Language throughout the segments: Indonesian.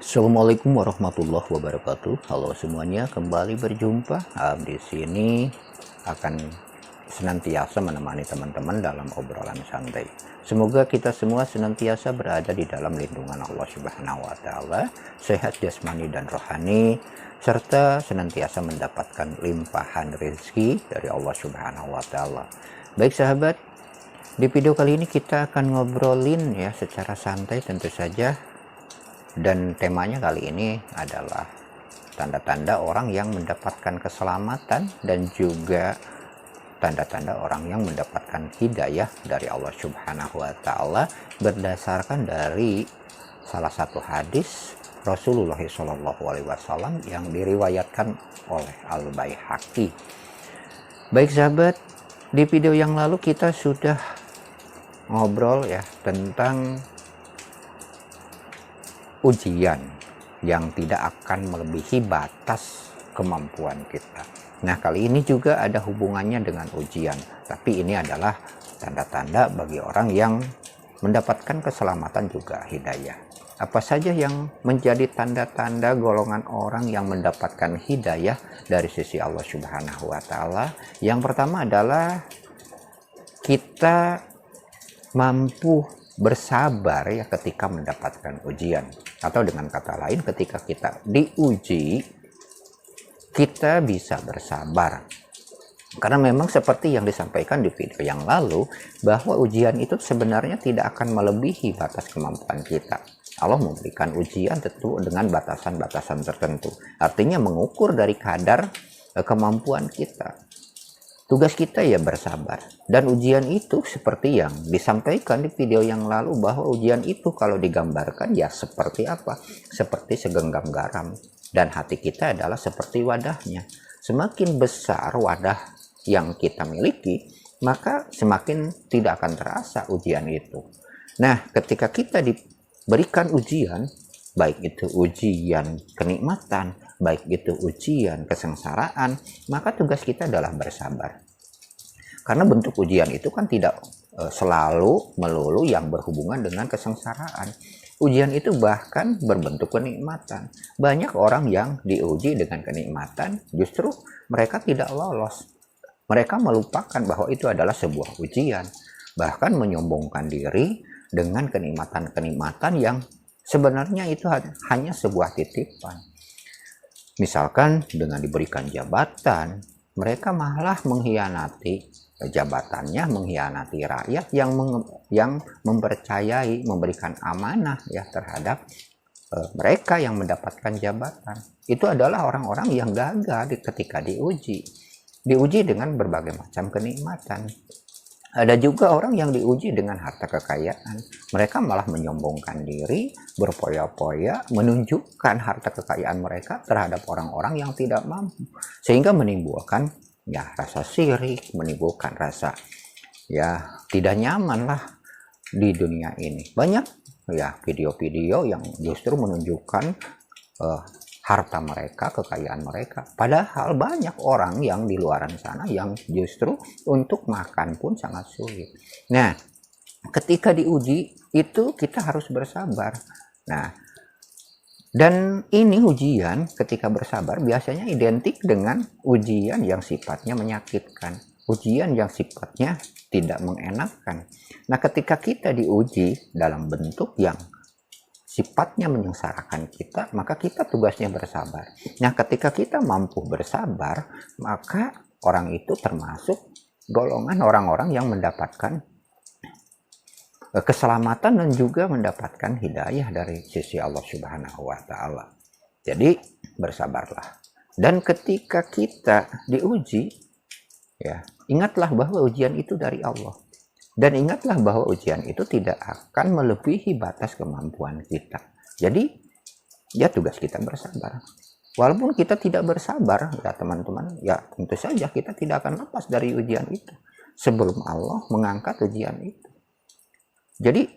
Assalamualaikum warahmatullahi wabarakatuh. Halo semuanya, kembali berjumpa. Di sini akan senantiasa menemani teman-teman dalam obrolan santai. Semoga kita semua senantiasa berada di dalam lindungan Allah Subhanahu wa taala, sehat jasmani dan rohani, serta senantiasa mendapatkan limpahan rezeki dari Allah Subhanahu wa taala. Baik sahabat, di video kali ini kita akan ngobrolin ya secara santai tentu saja. Dan temanya kali ini adalah tanda-tanda orang yang mendapatkan keselamatan dan juga tanda-tanda orang yang mendapatkan hidayah dari Allah Subhanahu wa taala berdasarkan dari salah satu hadis Rasulullah SAW yang diriwayatkan oleh Al-Baihaqi. Baik sahabat, di video yang lalu kita sudah ngobrol ya tentang ujian yang tidak akan melebihi batas kemampuan kita. Nah, kali ini juga ada hubungannya dengan ujian, tapi ini adalah tanda-tanda bagi orang yang mendapatkan keselamatan juga hidayah. Apa saja yang menjadi tanda-tanda golongan orang yang mendapatkan hidayah dari sisi Allah Subhanahu wa taala? Yang pertama adalah kita mampu bersabar ya ketika mendapatkan ujian, atau dengan kata lain ketika kita diuji kita bisa bersabar, karena memang seperti yang disampaikan di video yang lalu bahwa ujian itu sebenarnya tidak akan melebihi batas kemampuan kita. Allah memberikan ujian tentu dengan batasan-batasan tertentu, artinya mengukur dari kadar kemampuan kita. Tugas kita ya bersabar, dan ujian itu seperti yang disampaikan di video yang lalu bahwa ujian itu kalau digambarkan ya seperti apa? Seperti segenggam garam, dan hati kita adalah seperti wadahnya. Semakin besar wadah yang kita miliki, maka semakin tidak akan terasa ujian itu. Nah, ketika kita diberikan ujian, baik itu ujian kenikmatan, baik itu ujian kesengsaraan, maka tugas kita adalah bersabar. Karena bentuk ujian itu kan tidak selalu melulu yang berhubungan dengan kesengsaraan. Ujian itu bahkan berbentuk kenikmatan. Banyak orang yang diuji dengan kenikmatan, justru mereka tidak lolos. Mereka melupakan bahwa itu adalah sebuah ujian, bahkan menyombongkan diri dengan kenikmatan-kenikmatan yang sebenarnya itu hanya sebuah titipan. Misalkan dengan diberikan jabatan, mereka malah mengkhianati jabatannya, mengkhianati rakyat yang mempercayai, memberikan amanah ya terhadap mereka yang mendapatkan jabatan. Itu adalah orang-orang yang gagal ketika diuji dengan berbagai macam kenikmatan. Ada juga orang yang diuji dengan harta kekayaan. Mereka malah menyombongkan diri, berpoya-poya, menunjukkan harta kekayaan mereka terhadap orang-orang yang tidak mampu. Sehingga menimbulkan ya rasa sirik, menimbulkan rasa ya tidak nyaman lah di dunia ini. Banyak ya video-video yang justru menunjukkan harta mereka, kekayaan mereka. Padahal banyak orang yang di luaran sana yang justru untuk makan pun sangat sulit. Nah, ketika diuji itu kita harus bersabar. Nah, dan ini ujian ketika bersabar biasanya identik dengan ujian yang sifatnya menyakitkan, ujian yang sifatnya tidak mengenakan. Nah, ketika kita diuji dalam bentuk yang sifatnya menyengsarakan kita, maka kita tugasnya bersabar. Nah, ketika kita mampu bersabar, maka orang itu termasuk golongan orang-orang yang mendapatkan keselamatan dan juga mendapatkan hidayah dari sisi Allah Subhanahu wa taala. Jadi, bersabarlah. Dan ketika kita diuji, ya, ingatlah bahwa ujian itu dari Allah. Dan ingatlah bahwa ujian itu tidak akan melebihi batas kemampuan kita. Jadi, ya tugas kita bersabar. Walaupun kita tidak bersabar, ya teman-teman, ya tentu saja kita tidak akan lepas dari ujian itu sebelum Allah mengangkat ujian itu. Jadi,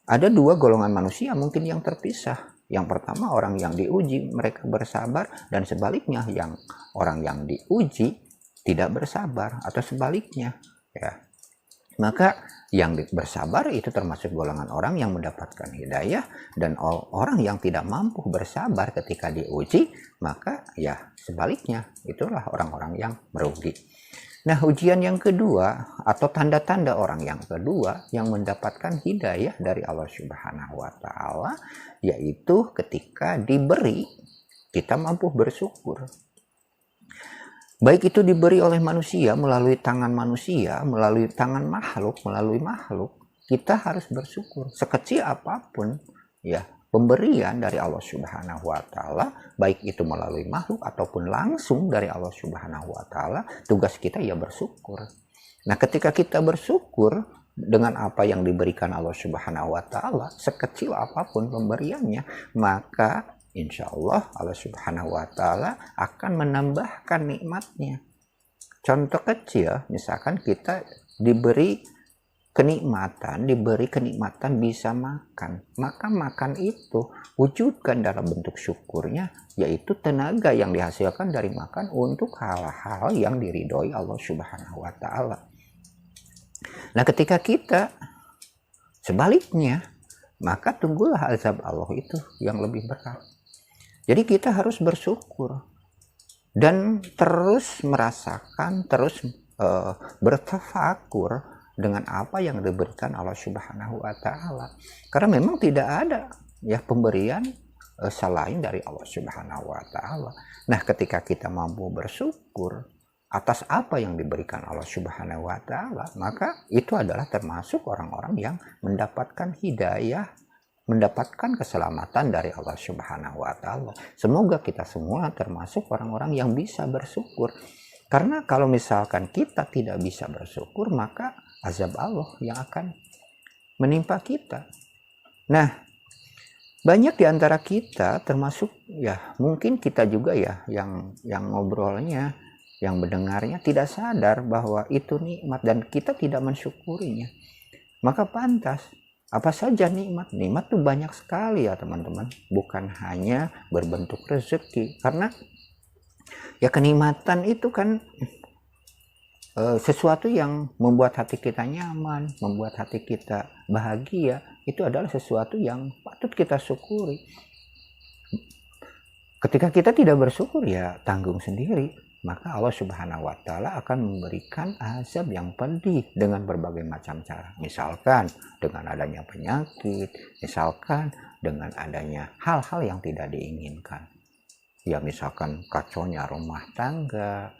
ada dua golongan manusia mungkin yang terpisah. Yang pertama, orang yang diuji, mereka bersabar, dan sebaliknya, orang yang diuji tidak bersabar, atau sebaliknya, ya. Maka yang bersabar itu termasuk golongan orang yang mendapatkan hidayah, dan orang yang tidak mampu bersabar ketika diuji, maka ya sebaliknya, itulah orang-orang yang merugi. Nah, ujian yang kedua atau tanda-tanda orang yang kedua yang mendapatkan hidayah dari Allah Subhanahu wa taala, yaitu ketika diberi, kita mampu bersyukur. Baik itu diberi oleh manusia, melalui tangan manusia, melalui tangan makhluk, kita harus bersyukur. Sekecil apapun ya pemberian dari Allah Subhanahu wa taala, baik itu melalui makhluk ataupun langsung dari Allah Subhanahu wa taala, tugas kita ya bersyukur. Nah, ketika kita bersyukur dengan apa yang diberikan Allah Subhanahu wa taala, sekecil apapun pemberiannya, maka insya Allah Allah Subhanahu wa taala akan menambahkan nikmatnya. Contoh kecil, misalkan kita diberi kenikmatan bisa makan, maka makan itu wujudkan dalam bentuk syukurnya, yaitu tenaga yang dihasilkan dari makan untuk hal-hal yang diridhoi Allah Subhanahu wa taala. Nah, ketika kita sebaliknya, maka tunggulah azab Allah itu yang lebih berat. Jadi kita harus bersyukur dan terus merasakan, terus bertafakur dengan apa yang diberikan Allah Subhanahu wa taala. Karena memang tidak ada ya pemberian selain dari Allah Subhanahu wa taala. Nah, ketika kita mampu bersyukur atas apa yang diberikan Allah Subhanahu wa taala, maka itu adalah termasuk orang-orang yang mendapatkan hidayah, mendapatkan keselamatan dari Allah Subhanahu wa taala. Semoga kita semua termasuk orang-orang yang bisa bersyukur. Karena kalau misalkan kita tidak bisa bersyukur, maka azab Allah yang akan menimpa kita. Nah, banyak di antara kita, termasuk ya mungkin kita juga ya yang ngobrolnya, yang mendengarnya tidak sadar bahwa itu nikmat dan kita tidak mensyukurinya. Maka pantas, apa saja nikmat? Nikmat tuh banyak sekali ya teman-teman, bukan hanya berbentuk rezeki. Karena ya kenikmatan itu kan sesuatu yang membuat hati kita nyaman, membuat hati kita bahagia, itu adalah sesuatu yang patut kita syukuri. Ketika kita tidak bersyukur, ya tanggung sendiri. Maka Allah Subhanahu wa taala akan memberikan azab yang pedih dengan berbagai macam cara. Misalkan dengan adanya penyakit, misalkan dengan adanya hal-hal yang tidak diinginkan. Ya misalkan kacaunya rumah tangga,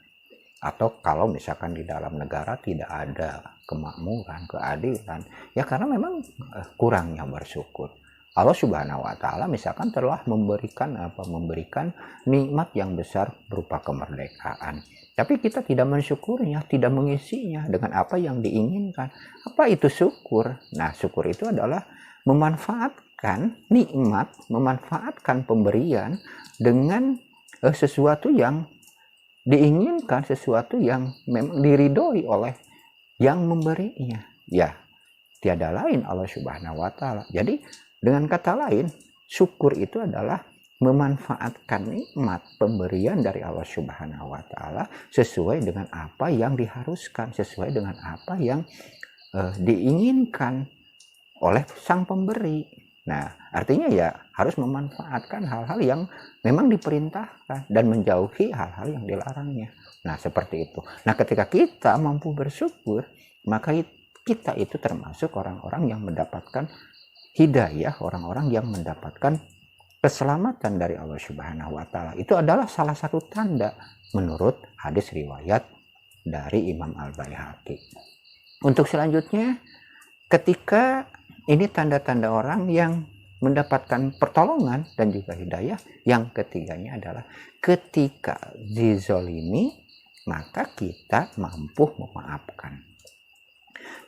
atau kalau misalkan di dalam negara tidak ada kemakmuran, keadilan, ya karena memang kurangnya bersyukur. Allah Subhanahu wa taala misalkan telah memberikan nikmat yang besar berupa kemerdekaan. Tapi kita tidak mensyukurnya, tidak mengisinya dengan apa yang diinginkan. Apa itu syukur? Nah, syukur itu adalah memanfaatkan nikmat, memanfaatkan pemberian dengan sesuatu yang diinginkan, sesuatu yang memang diridhoi oleh yang memberinya. Ya, tiada lain Allah Subhanahu wa taala. Jadi dengan kata lain, syukur itu adalah memanfaatkan nikmat pemberian dari Allah Subhanahu wa taala sesuai dengan apa yang diharuskan, sesuai dengan apa yang diinginkan oleh sang pemberi. Nah, artinya ya harus memanfaatkan hal-hal yang memang diperintahkan dan menjauhi hal-hal yang dilarangnya. Nah, seperti itu. Nah, ketika kita mampu bersyukur, maka kita itu termasuk orang-orang yang mendapatkan hidayah, orang-orang yang mendapatkan keselamatan dari Allah Subhanahu wa taala. Itu adalah salah satu tanda menurut hadis riwayat dari Imam Al-Baihaqi. Untuk selanjutnya, ketika ini tanda-tanda orang yang mendapatkan pertolongan dan juga hidayah, yang ketiganya adalah ketika dizolimi, maka kita mampu memaafkan.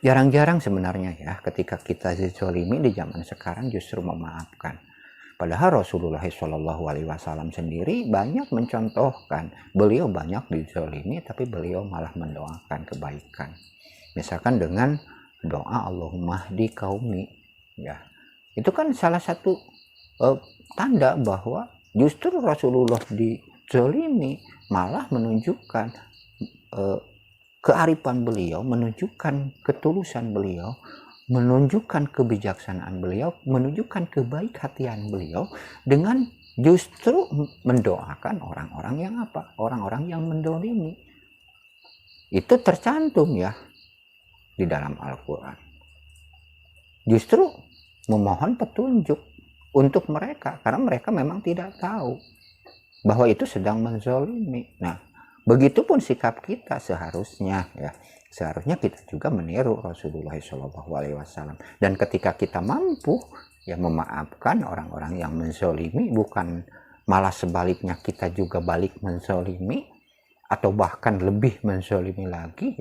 Jarang-jarang sebenarnya ya ketika kita dizolimi di zaman sekarang justru memaafkan. Padahal Rasulullah SAW sendiri banyak mencontohkan, beliau banyak dizolimi tapi beliau malah mendoakan kebaikan. Misalkan dengan doa Allahumma hdi qaumi, ya itu kan salah satu tanda bahwa justru Rasulullah dizolimi malah menunjukkan kearifan beliau, menunjukkan ketulusan beliau, menunjukkan kebijaksanaan beliau, menunjukkan kebaik-hatian beliau dengan justru mendoakan orang-orang yang apa? Orang-orang yang mendolimi. Itu tercantum ya di dalam Al-Quran. Justru memohon petunjuk untuk mereka, karena mereka memang tidak tahu bahwa itu sedang menzolimi. Nah, begitupun sikap kita seharusnya ya. Seharusnya kita juga meniru Rasulullah SAW. Dan ketika kita mampu ya memaafkan orang-orang yang menzolimi, bukan malah sebaliknya kita juga balik menzolimi atau bahkan lebih menzolimi lagi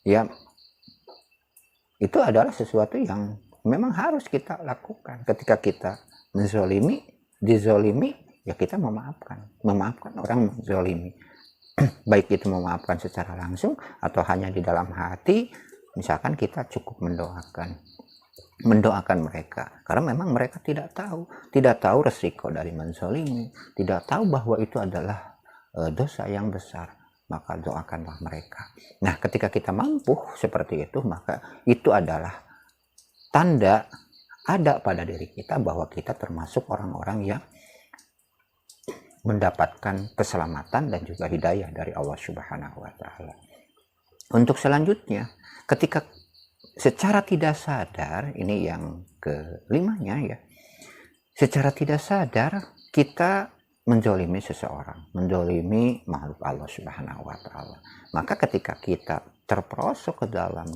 ya itu adalah sesuatu yang memang harus kita lakukan. Ketika kita menzolimi, dizolimi, ya kita memaafkan orang menzolimi. Baik itu memaafkan secara langsung atau hanya di dalam hati, misalkan kita cukup mendoakan mereka, karena memang mereka tidak tahu resiko dari menzolimi, tidak tahu bahwa itu adalah dosa yang besar, maka doakanlah mereka. Nah, ketika kita mampu seperti itu, maka itu adalah tanda ada pada diri kita bahwa kita termasuk orang-orang yang mendapatkan keselamatan dan juga hidayah dari Allah Subhanahu wa Ta'ala. Untuk selanjutnya, ketika secara tidak sadar, ini yang kelimanya ya, secara tidak sadar kita menzolimi seseorang, menzolimi makhluk Allah Subhanahu wa Ta'ala, maka ketika kita terperosok ke dalam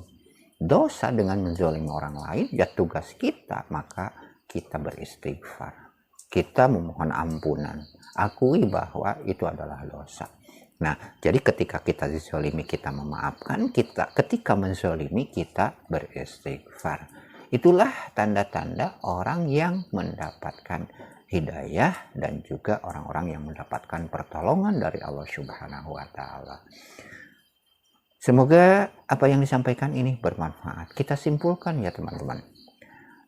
dosa dengan menzolimi orang lain, ya tugas kita, maka kita beristighfar, kita memohon ampunan, akui bahwa itu adalah dosa. Nah, jadi ketika kita dizolimi, kita memaafkan, ketika menzolimi, kita beristighfar. Itulah tanda-tanda orang yang mendapatkan hidayah dan juga orang-orang yang mendapatkan pertolongan dari Allah Subhanahu wa Ta'ala. Semoga apa yang disampaikan ini bermanfaat. Kita simpulkan ya teman-teman.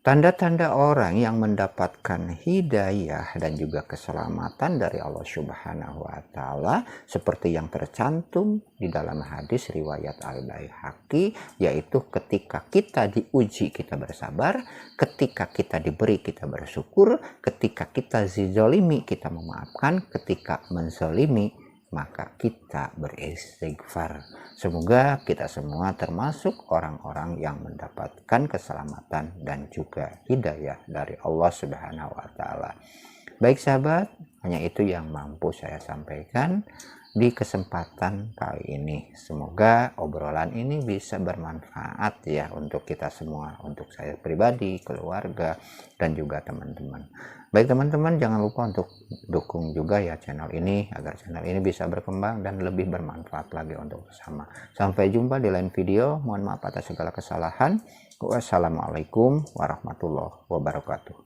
Tanda-tanda orang yang mendapatkan hidayah dan juga keselamatan dari Allah Subhanahu wa Ta'ala seperti yang tercantum di dalam hadis riwayat Al-Baihaqi, yaitu ketika kita diuji kita bersabar, ketika kita diberi kita bersyukur, ketika kita dizalimi kita memaafkan, ketika menzalimi maka kita beristighfar. Semoga kita semua termasuk orang-orang yang mendapatkan keselamatan dan juga hidayah dari Allah Subhanahu wa Ta'ala. Baik sahabat, hanya itu yang mampu saya sampaikan di kesempatan kali ini. Semoga obrolan ini bisa bermanfaat ya untuk kita semua, untuk saya pribadi, keluarga, dan juga teman-teman. Baik teman-teman, jangan lupa untuk dukung juga ya channel ini agar channel ini bisa berkembang dan lebih bermanfaat lagi untuk bersama. Sampai jumpa di lain video. Mohon maaf atas segala kesalahan. Wassalamualaikum warahmatullahi wabarakatuh.